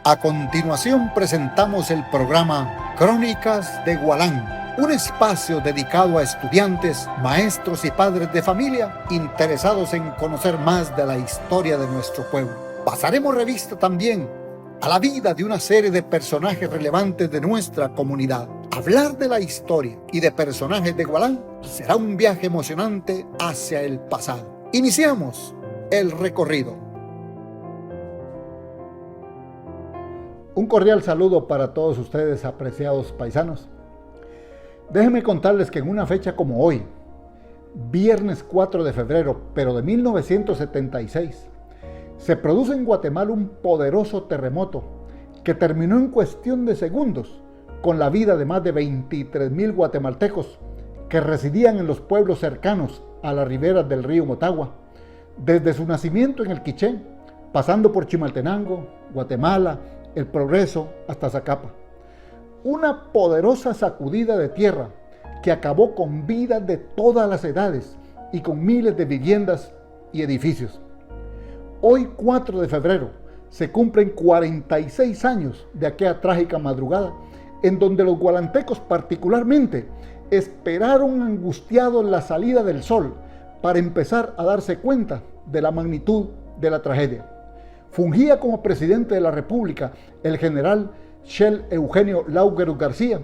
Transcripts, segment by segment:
A continuación presentamos el programa Crónicas de Gualán, un espacio dedicado a estudiantes, maestros y padres de familia interesados en conocer más de la historia de nuestro pueblo. Pasaremos revista también a la vida de una serie de personajes relevantes de nuestra comunidad. Hablar de la historia y de personajes de Gualán será un viaje emocionante hacia el pasado. Iniciamos el recorrido. Un cordial saludo para todos ustedes, apreciados paisanos. Déjenme contarles que en una fecha como hoy, viernes 4 de febrero, pero de 1976, se produce en Guatemala un poderoso terremoto que terminó en cuestión de segundos con la vida de más de 23,000 guatemaltecos que residían en los pueblos cercanos a las riberas del río Motagua, desde su nacimiento en el Quiché, pasando por Chimaltenango, Guatemala, El Progreso hasta Zacapa. Una poderosa sacudida de tierra que acabó con vidas de todas las edades y con miles de viviendas y edificios. Hoy, 4 de febrero, se cumplen 46 años de aquella trágica madrugada en donde los gualantecos particularmente esperaron angustiados la salida del sol para empezar a darse cuenta de la magnitud de la tragedia. Fungía como presidente de la República el general Shell Eugenio Laugerus García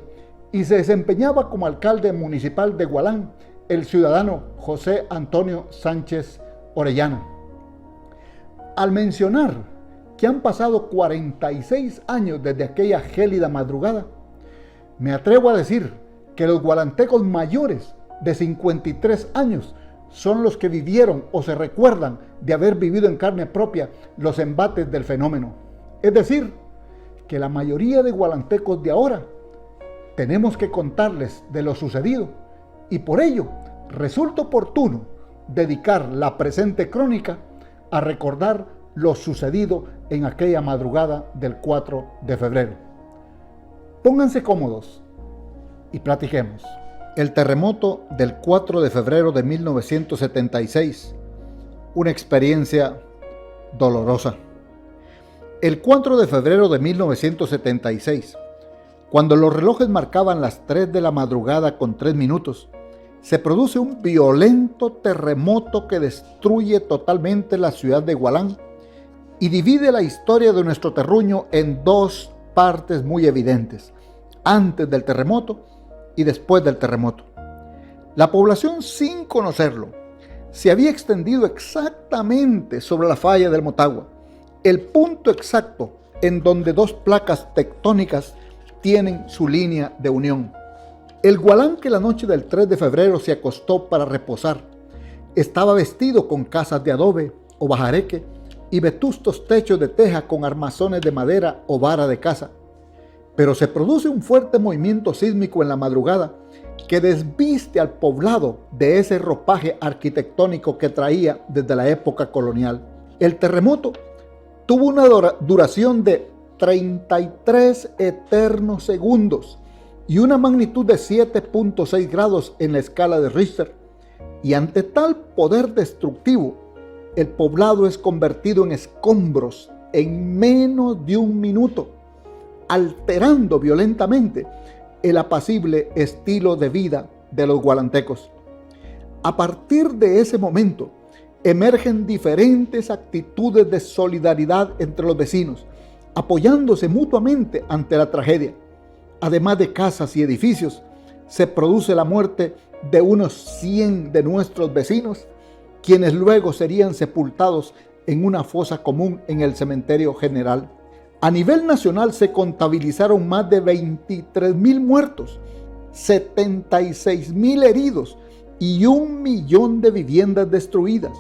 y se desempeñaba como alcalde municipal de Gualán el ciudadano José Antonio Sánchez Orellana. Al mencionar que han pasado 46 años desde aquella gélida madrugada, me atrevo a decir que los gualantecos mayores de 53 años son los que vivieron o se recuerdan de haber vivido en carne propia los embates del fenómeno. Es decir, que la mayoría de gualantecos de ahora tenemos que contarles de lo sucedido y por ello resulta oportuno dedicar la presente crónica a recordar lo sucedido en aquella madrugada del 4 de febrero. Pónganse cómodos y platiquemos. El terremoto del 4 de febrero de 1976, una experiencia dolorosa. El 4 de febrero de 1976, cuando los relojes marcaban las 3 de la madrugada con 3 minutos, se produce un violento terremoto que destruye totalmente la ciudad de Gualán y divide la historia de nuestro terruño en dos partes muy evidentes, antes del terremoto y después del terremoto. La población, sin conocerlo, se había extendido exactamente sobre la falla del Motagua, el punto exacto en donde dos placas tectónicas tienen su línea de unión. El Gualán que la noche del 3 de febrero se acostó para reposar estaba vestido con casas de adobe o bajareque y vetustos techos de teja con armazones de madera o vara de caza. Pero se produce un fuerte movimiento sísmico en la madrugada que desviste al poblado de ese ropaje arquitectónico que traía desde la época colonial. El terremoto tuvo una duración de 33 eternos segundos y una magnitud de 7.6 grados en la escala de Richter. Y ante tal poder destructivo, el poblado es convertido en escombros en menos de un minuto, alterando violentamente el apacible estilo de vida de los gualantecos. A partir de ese momento, emergen diferentes actitudes de solidaridad entre los vecinos, apoyándose mutuamente ante la tragedia. Además de casas y edificios, se produce la muerte de unos 100 de nuestros vecinos, quienes luego serían sepultados en una fosa común en el cementerio general. A nivel nacional se contabilizaron más de 23,000 muertos, 76,000 heridos y 1 millón de viviendas destruidas.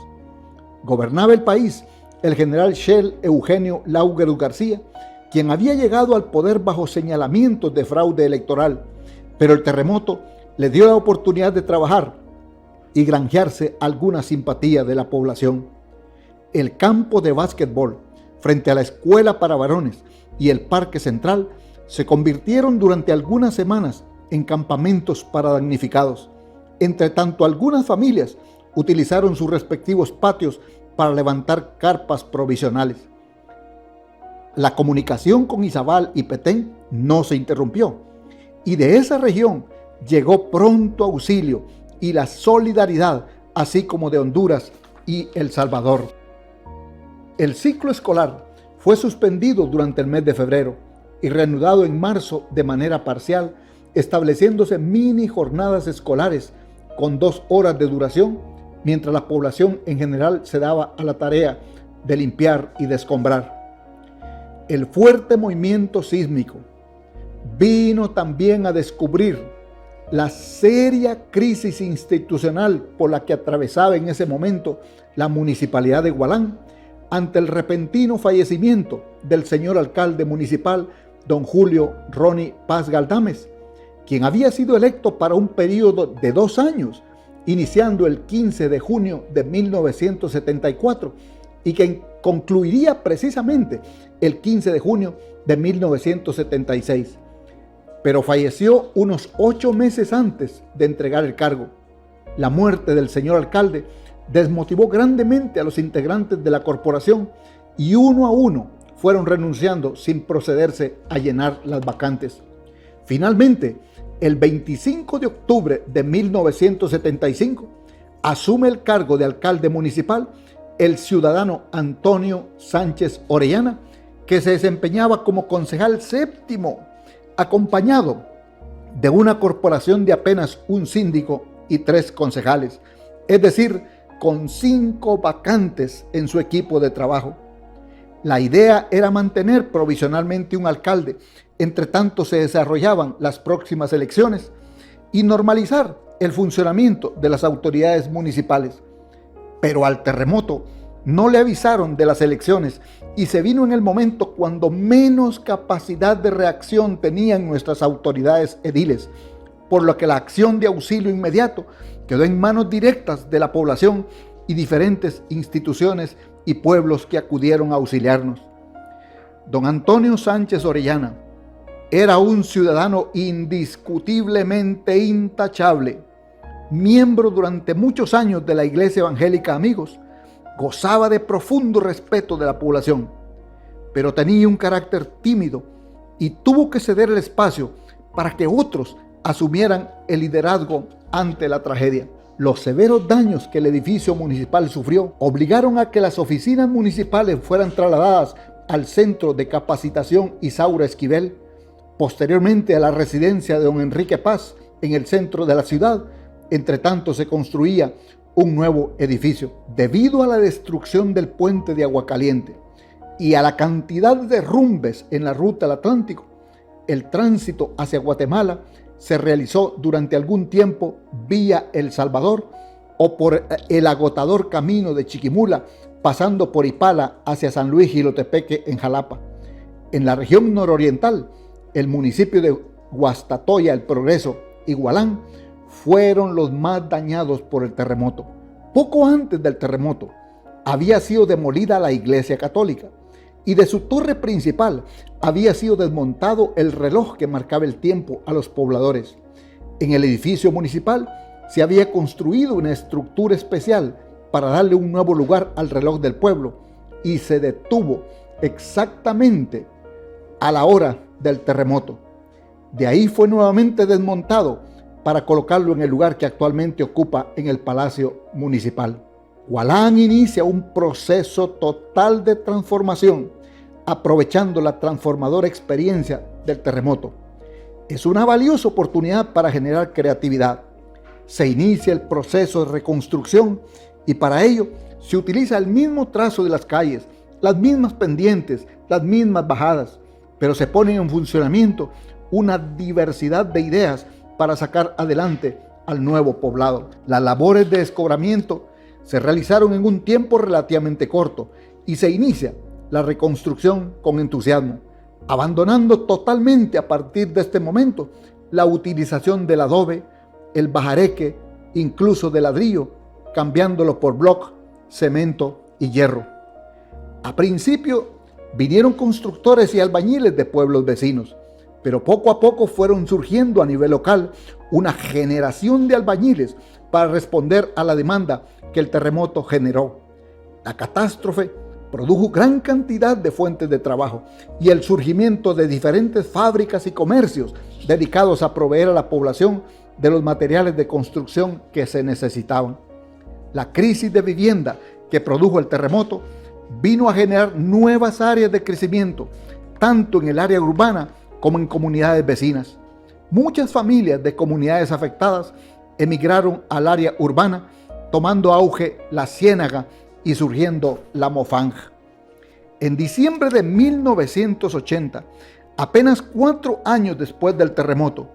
Gobernaba el país el general Shell Eugenio Laugerus García, quien había llegado al poder bajo señalamientos de fraude electoral, pero el terremoto le dio la oportunidad de trabajar y granjearse alguna simpatía de la población. El campo de básquetbol frente a la escuela para varones y el parque central se convirtieron durante algunas semanas en campamentos para damnificados. Entre tanto, algunas familias utilizaron sus respectivos patios para levantar carpas provisionales. La comunicación con Izabal y Petén no se interrumpió, y de esa región llegó pronto auxilio y la solidaridad, así como de Honduras y El Salvador. El ciclo escolar fue suspendido durante el mes de febrero y reanudado en marzo de manera parcial, estableciéndose mini jornadas escolares con 2 horas de duración, mientras la población en general se daba a la tarea de limpiar y de escombrar. El fuerte movimiento sísmico vino también a descubrir la seria crisis institucional por la que atravesaba en ese momento la municipalidad de Gualán ante el repentino fallecimiento del señor alcalde municipal, don Julio Ronnie Paz Galdames, quien había sido electo para un periodo de 2 años, iniciando el 15 de junio de 1974 y que concluiría precisamente el 15 de junio de 1976. Pero falleció unos 8 meses antes de entregar el cargo. La muerte del señor alcalde desmotivó grandemente a los integrantes de la corporación y uno a uno fueron renunciando sin procederse a llenar las vacantes. Finalmente, el 25 de octubre de 1975, asume el cargo de alcalde municipal el ciudadano Antonio Sánchez Orellana, que se desempeñaba como concejal séptimo, acompañado de una corporación de apenas un síndico y 3 concejales, es decir, con 5 vacantes en su equipo de trabajo. La idea era mantener provisionalmente un alcalde, entre tanto se desarrollaban las próximas elecciones, y normalizar el funcionamiento de las autoridades municipales. Pero al terremoto no le avisaron de las elecciones y se vino en el momento cuando menos capacidad de reacción tenían nuestras autoridades ediles, por lo que la acción de auxilio inmediato quedó en manos directas de la población y diferentes instituciones y pueblos que acudieron a auxiliarnos. Don Antonio Sánchez Orellana era un ciudadano indiscutiblemente intachable, miembro durante muchos años de la Iglesia Evangélica Amigos, gozaba de profundo respeto de la población, pero tenía un carácter tímido y tuvo que ceder el espacio para que otros asumieran el liderazgo ante la tragedia. Los severos daños que el edificio municipal sufrió obligaron a que las oficinas municipales fueran trasladadas al Centro de Capacitación Isaura Esquivel, posteriormente a la residencia de don Enrique Paz en el centro de la ciudad. Entre tanto se construía un nuevo edificio. Debido a la destrucción del puente de Aguacaliente y a la cantidad de derrumbes en la ruta del Atlántico, el tránsito hacia Guatemala se realizó durante algún tiempo vía El Salvador o por el agotador camino de Chiquimula, pasando por Ipala hacia San Luis Jilotepeque en Jalapa. En la región nororiental, el municipio de Guastatoya, El Progreso y Gualán fueron los más dañados por el terremoto. Poco antes del terremoto, había sido demolida la iglesia católica y de su torre principal había sido desmontado el reloj que marcaba el tiempo a los pobladores. En el edificio municipal se había construido una estructura especial para darle un nuevo lugar al reloj del pueblo y se detuvo exactamente a la hora del terremoto. De ahí fue nuevamente desmontado para colocarlo en el lugar que actualmente ocupa en el Palacio Municipal. Gualán inicia un proceso total de transformación, aprovechando la transformadora experiencia del terremoto. Es una valiosa oportunidad para generar creatividad. Se inicia el proceso de reconstrucción y para ello se utiliza el mismo trazo de las calles, las mismas pendientes, las mismas bajadas, pero se pone en funcionamiento una diversidad de ideas para sacar adelante al nuevo poblado. Las labores de descobramiento se realizaron en un tiempo relativamente corto y se inicia la reconstrucción con entusiasmo, abandonando totalmente a partir de este momento la utilización del adobe, el bajareque, incluso de ladrillo, cambiándolo por bloc, cemento y hierro. A principio vinieron constructores y albañiles de pueblos vecinos, pero poco a poco fueron surgiendo a nivel local una generación de albañiles para responder a la demanda que el terremoto generó. La catástrofe produjo gran cantidad de fuentes de trabajo y el surgimiento de diferentes fábricas y comercios dedicados a proveer a la población de los materiales de construcción que se necesitaban. La crisis de vivienda que produjo el terremoto vino a generar nuevas áreas de crecimiento, tanto en el área urbana como en comunidades vecinas. Muchas familias de comunidades afectadas emigraron al área urbana, tomando auge la Ciénaga y surgiendo la Mofanja. En diciembre de 1980, apenas 4 años después del terremoto,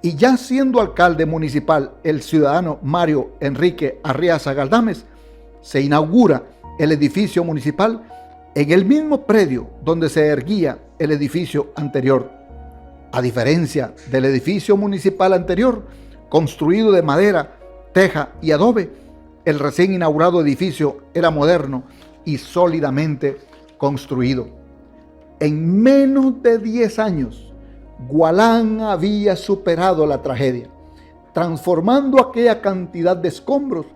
y ya siendo alcalde municipal el ciudadano Mario Enrique Arriaza Galdames, se inaugura el edificio municipal en el mismo predio donde se erguía el edificio anterior. A diferencia del edificio municipal anterior, construido de madera, teja y adobe, el recién inaugurado edificio era moderno y sólidamente construido. En menos de 10 años, Gualán había superado la tragedia, transformando aquella cantidad de escombros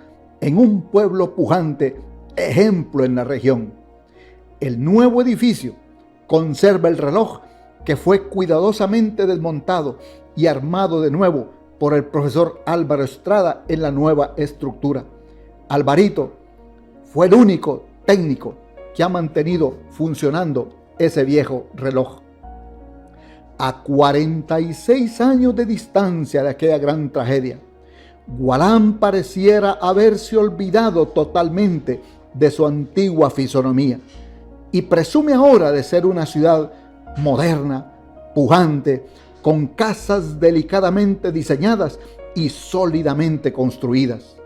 en un pueblo pujante, ejemplo en la región. El nuevo edificio conserva el reloj que fue cuidadosamente desmontado y armado de nuevo por el profesor Álvaro Estrada en la nueva estructura. Alvarito fue el único técnico que ha mantenido funcionando ese viejo reloj. A 46 años de distancia de aquella gran tragedia, Gualán pareciera haberse olvidado totalmente de su antigua fisonomía y presume ahora de ser una ciudad moderna, pujante, con casas delicadamente diseñadas y sólidamente construidas.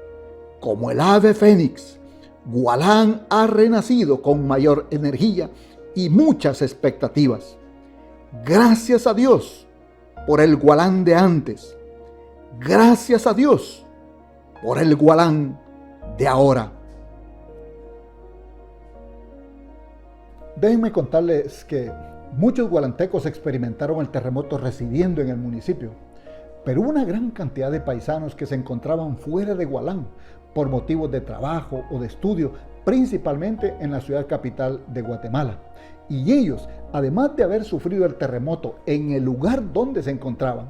Como el ave fénix, Gualán ha renacido con mayor energía y muchas expectativas. Gracias a Dios por el Gualán de antes. Gracias a Dios por el Gualán de ahora. Déjenme contarles que muchos gualantecos experimentaron el terremoto residiendo en el municipio, pero hubo una gran cantidad de paisanos que se encontraban fuera de Gualán por motivos de trabajo o de estudio, principalmente en la ciudad capital de Guatemala. Y ellos, además de haber sufrido el terremoto en el lugar donde se encontraban,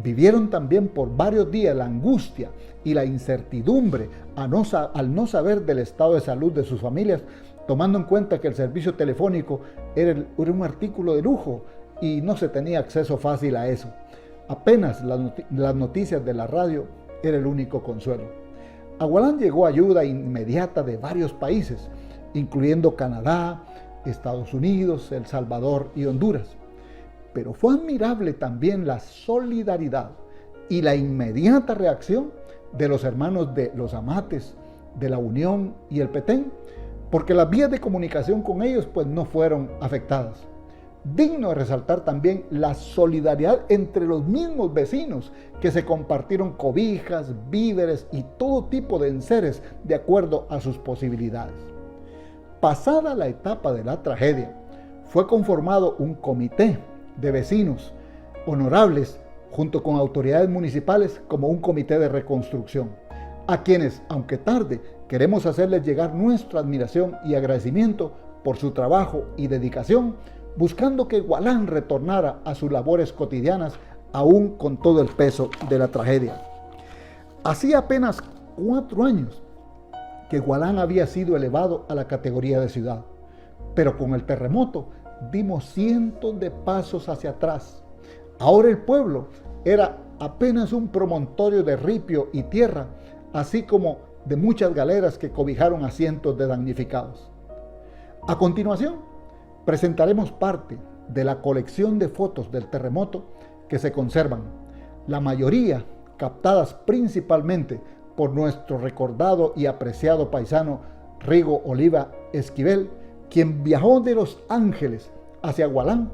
vivieron también por varios días la angustia y la incertidumbre al no saber del estado de salud de sus familias, tomando en cuenta que el servicio telefónico era un artículo de lujo y no se tenía acceso fácil a eso. Apenas las noticias de la radio era el único consuelo. A Gualán llegó ayuda inmediata de varios países, incluyendo Canadá, Estados Unidos, El Salvador y Honduras. Pero fue admirable también la solidaridad y la inmediata reacción de los hermanos de los Amates, de la Unión y el Petén, porque las vías de comunicación con ellos pues no fueron afectadas. Digno de resaltar también la solidaridad entre los mismos vecinos que se compartieron cobijas, víveres y todo tipo de enseres de acuerdo a sus posibilidades. Pasada la etapa de la tragedia, fue conformado un comité de vecinos honorables junto con autoridades municipales como un comité de reconstrucción, a quienes, aunque tarde, queremos hacerles llegar nuestra admiración y agradecimiento por su trabajo y dedicación, buscando que Gualán retornara a sus labores cotidianas aún con todo el peso de la tragedia. Hacía apenas 4 años que Gualán había sido elevado a la categoría de ciudad, pero con el terremoto dimos cientos de pasos hacia atrás. Ahora el pueblo era apenas un promontorio de ripio y tierra, así como de muchas galeras que cobijaron a cientos de damnificados. A continuación, presentaremos parte de la colección de fotos del terremoto que se conservan, la mayoría captadas principalmente por nuestro recordado y apreciado paisano Rigo Oliva Esquivel, quien viajó de Los Ángeles hacia Gualán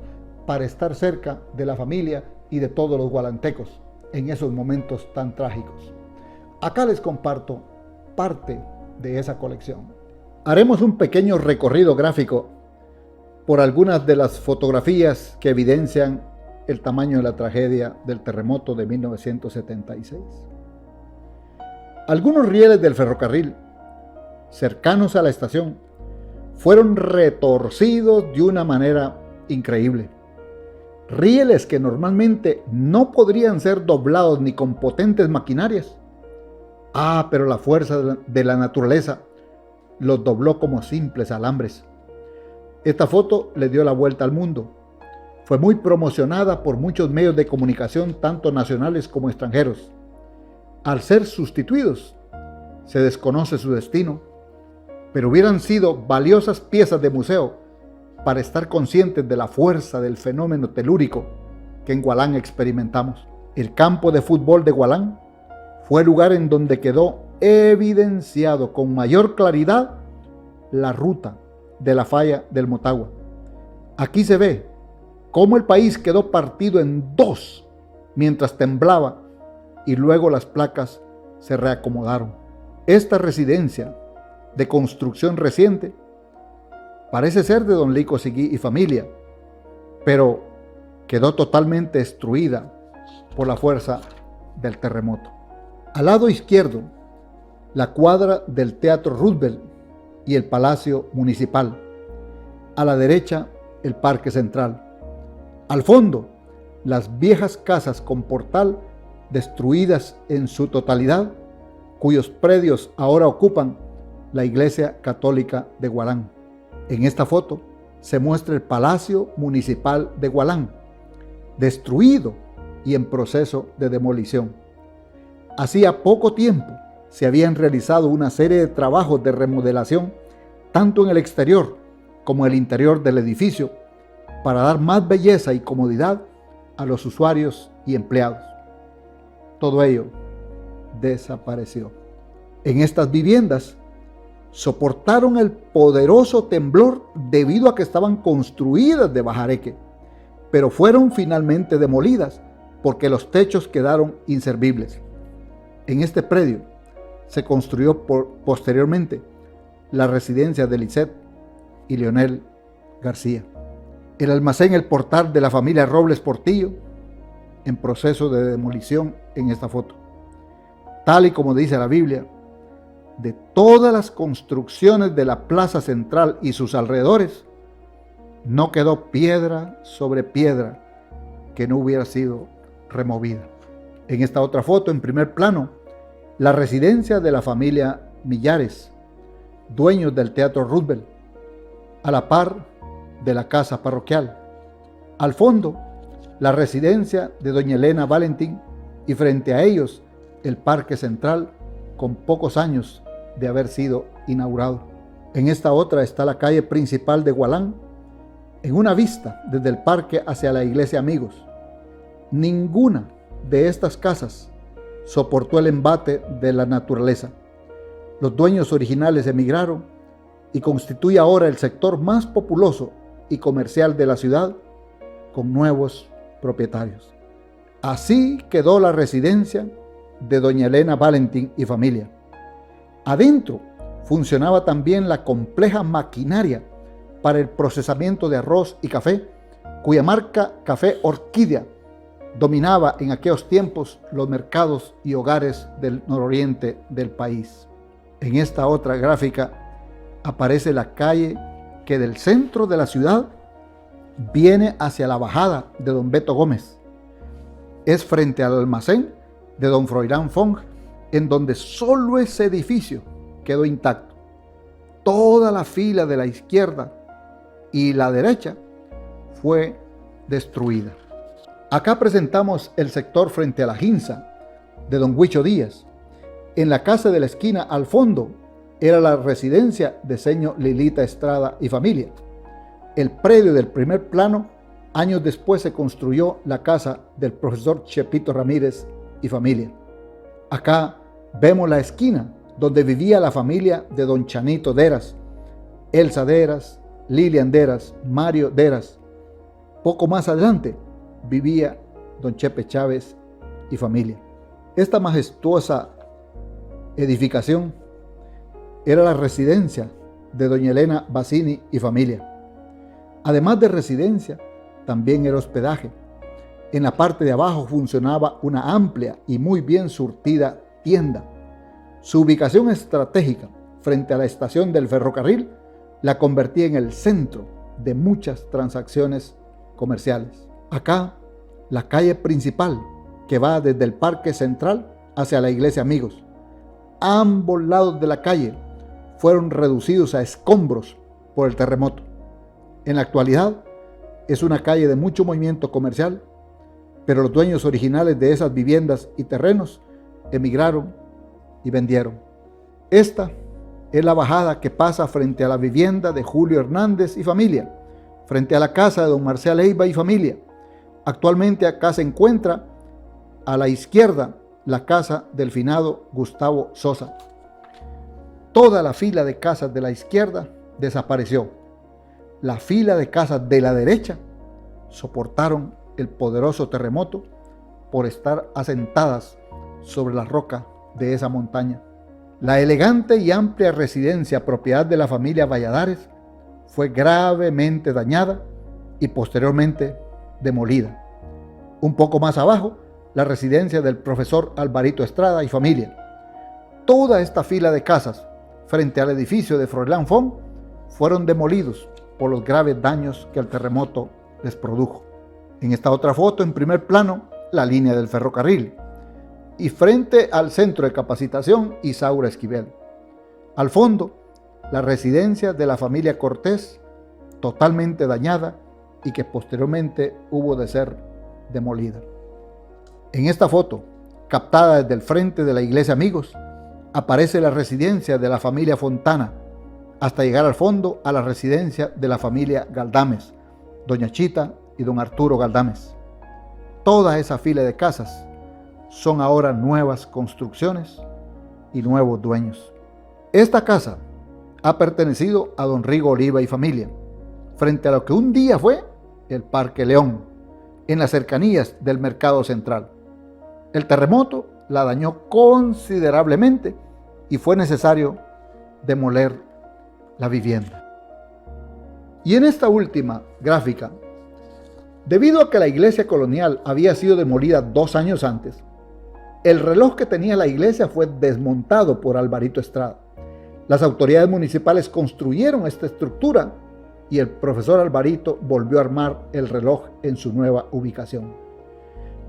para estar cerca de la familia y de todos los gualantecos en esos momentos tan trágicos. Acá les comparto parte de esa colección. Haremos un pequeño recorrido gráfico por algunas de las fotografías que evidencian el tamaño de la tragedia del terremoto de 1976. Algunos rieles del ferrocarril cercanos a la estación fueron retorcidos de una manera increíble. Rieles que normalmente no podrían ser doblados ni con potentes maquinarias. Pero la fuerza de la naturaleza los dobló como simples alambres. Esta foto le dio la vuelta al mundo. Fue muy promocionada por muchos medios de comunicación, tanto nacionales como extranjeros. Al ser sustituidos, se desconoce su destino, pero hubieran sido valiosas piezas de museo para estar conscientes de la fuerza del fenómeno telúrico que en Gualán experimentamos. El campo de fútbol de Gualán fue el lugar en donde quedó evidenciado con mayor claridad la ruta de la falla del Motagua. Aquí se ve cómo el país quedó partido en dos mientras temblaba y luego las placas se reacomodaron. Esta residencia de construcción reciente parece ser de don Lico Seguí y familia, pero quedó totalmente destruida por la fuerza del terremoto. Al lado izquierdo, la cuadra del Teatro Roosevelt y el Palacio Municipal. A la derecha, el Parque Central. Al fondo, las viejas casas con portal destruidas en su totalidad, cuyos predios ahora ocupan la Iglesia Católica de Gualán. En esta foto se muestra el Palacio Municipal de Gualán, destruido y en proceso de demolición. Hacía poco tiempo se habían realizado una serie de trabajos de remodelación, tanto en el exterior como en el interior del edificio, para dar más belleza y comodidad a los usuarios y empleados. Todo ello desapareció. En estas viviendas soportaron el poderoso temblor debido a que estaban construidas de bajareque, pero fueron finalmente demolidas porque los techos quedaron inservibles. En este predio se construyó posteriormente la residencia de Lisette y Leonel García. El almacén El Portal de la familia Robles Portillo, en proceso de demolición en esta foto. Tal y como dice la Biblia, de todas las construcciones de la plaza central y sus alrededores, no quedó piedra sobre piedra que no hubiera sido removida. En esta otra foto, en primer plano, la residencia de la familia Millares, dueños del Teatro Roosevelt, a la par de la casa parroquial. Al fondo, la residencia de doña Elena Valentín y frente a ellos el Parque Central, con pocos años de haber sido inaugurado. En esta otra está la calle principal de Gualán, en una vista desde el parque hacia la iglesia Amigos. Ninguna de estas casas soportó el embate de la naturaleza. Los dueños originales emigraron y constituye ahora el sector más populoso y comercial de la ciudad, con nuevos propietarios. Así quedó la residencia de doña Elena Valentín y familia. Adentro funcionaba también la compleja maquinaria para el procesamiento de arroz y café, cuya marca Café Orquídea dominaba en aquellos tiempos los mercados y hogares del nororiente del país. En esta otra gráfica aparece la calle que del centro de la ciudad viene hacia la bajada de don Beto Gómez. Es frente al almacén de don Froilán Fong, en donde solo ese edificio quedó intacto. Toda la fila de la izquierda y la derecha fue destruida. Acá presentamos el sector frente a la Ginza de don Huicho Díaz. En la casa de la esquina al fondo era la residencia de señor Lilita Estrada y familia. El predio del primer plano, años después se construyó la casa del profesor Chepito Ramírez y familia. Acá vemos la esquina donde vivía la familia de don Chanito Deras, Elsa Deras, Lilian Deras, Mario Deras. Poco más adelante vivía don Chepe Chávez y familia. Esta majestuosa edificación era la residencia de doña Elena Bassini y familia. Además de residencia, también era hospedaje. En la parte de abajo funcionaba una amplia y muy bien surtida tienda. Su ubicación estratégica frente a la estación del ferrocarril la convertía en el centro de muchas transacciones comerciales. Acá, la calle principal que va desde el Parque Central hacia la Iglesia Amigos. Ambos lados de la calle fueron reducidos a escombros por el terremoto. En la actualidad es una calle de mucho movimiento comercial, pero los dueños originales de esas viviendas y terrenos emigraron y vendieron. Esta es la bajada que pasa frente a la vivienda de Julio Hernández y familia, frente a la casa de don Marcial Leiva y familia. Actualmente acá se encuentra a la izquierda la casa del finado Gustavo Sosa. Toda la fila de casas de la izquierda desapareció. La fila de casas de la derecha soportaron el poderoso terremoto por estar asentadas sobre la roca de esa montaña. La elegante y amplia residencia propiedad de la familia Valladares fue gravemente dañada y posteriormente demolida. Un poco más abajo, la residencia del profesor Alvarito Estrada y familia. Toda esta fila de casas frente al edificio de Froilán Font fueron demolidos por los graves daños que el terremoto les produjo. En esta otra foto, en primer plano, la línea del ferrocarril y frente al centro de capacitación Isaura Esquivel. Al fondo, la residencia de la familia Cortés, totalmente dañada y que posteriormente hubo de ser demolida. En esta foto, captada desde el frente de la Iglesia Amigos, aparece la residencia de la familia Fontana, hasta llegar al fondo a la residencia de la familia Galdames, doña Chita y don Arturo Galdames. Toda esa fila de casas son ahora nuevas construcciones y nuevos dueños. Esta casa ha pertenecido a don Rigo Oliva y familia, frente a lo que un día fue el Parque León, en las cercanías del Mercado Central. El terremoto la dañó considerablemente y fue necesario demoler la vivienda. Y en esta última gráfica, debido a que la iglesia colonial había sido demolida 2 años antes, el reloj que tenía la iglesia fue desmontado por Alvarito Estrada. Las autoridades municipales construyeron esta estructura y el profesor Alvarito volvió a armar el reloj en su nueva ubicación.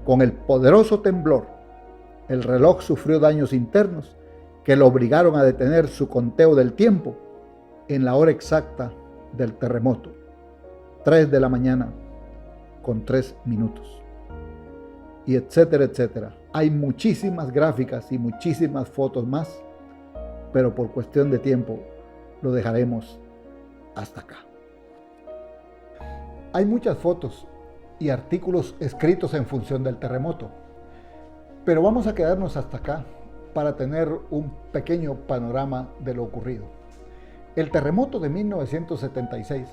Con el poderoso temblor, el reloj sufrió daños internos que lo obligaron a detener su conteo del tiempo en la hora exacta del terremoto, 3 de la mañana con 3 minutos. Y etcétera, etcétera. Hay muchísimas gráficas y muchísimas fotos más, pero por cuestión de tiempo lo dejaremos hasta acá. Hay muchas fotos y artículos escritos en función del terremoto, pero vamos a quedarnos hasta acá para tener un pequeño panorama de lo ocurrido. El terremoto de 1976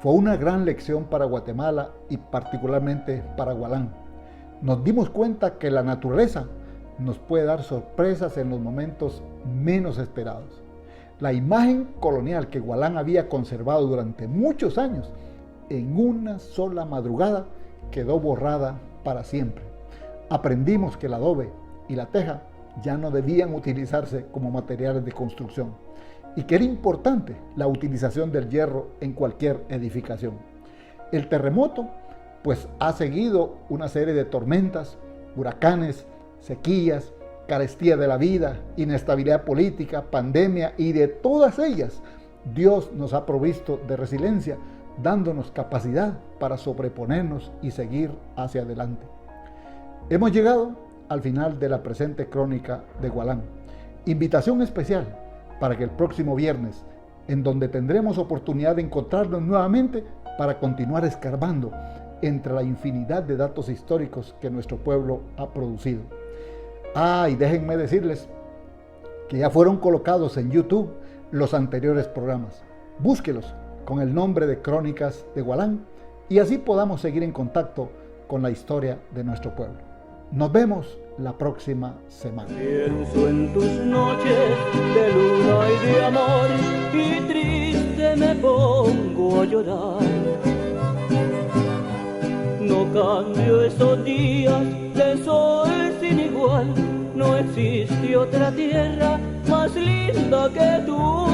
fue una gran lección para Guatemala y particularmente para Gualán. Nos dimos cuenta que la naturaleza nos puede dar sorpresas en los momentos menos esperados. La imagen colonial que Gualán había conservado durante muchos años, en una sola madrugada quedó borrada para siempre. Aprendimos que el adobe y la teja ya no debían utilizarse como materiales de construcción y que era importante la utilización del hierro en cualquier edificación. El terremoto pues ha seguido una serie de tormentas, huracanes, sequías, carestía de la vida, inestabilidad política, pandemia, y de todas ellas Dios nos ha provisto de resiliencia, dándonos capacidad para sobreponernos y seguir hacia adelante. Hemos llegado al final de la presente crónica de Gualán. Invitación especial para que el próximo viernes, en donde tendremos oportunidad de encontrarnos nuevamente para continuar escarbando entre la infinidad de datos históricos que nuestro pueblo ha producido. Y déjenme decirles que ya fueron colocados en YouTube los anteriores programas. Búsquelos con el nombre de Crónicas de Gualán y así podamos seguir en contacto con la historia de nuestro pueblo. Nos vemos la próxima semana. Pienso en tus noches de luna y de amor y triste me pongo a llorar. No cambio esos días de sol sin igual, no existe otra tierra más linda que tú.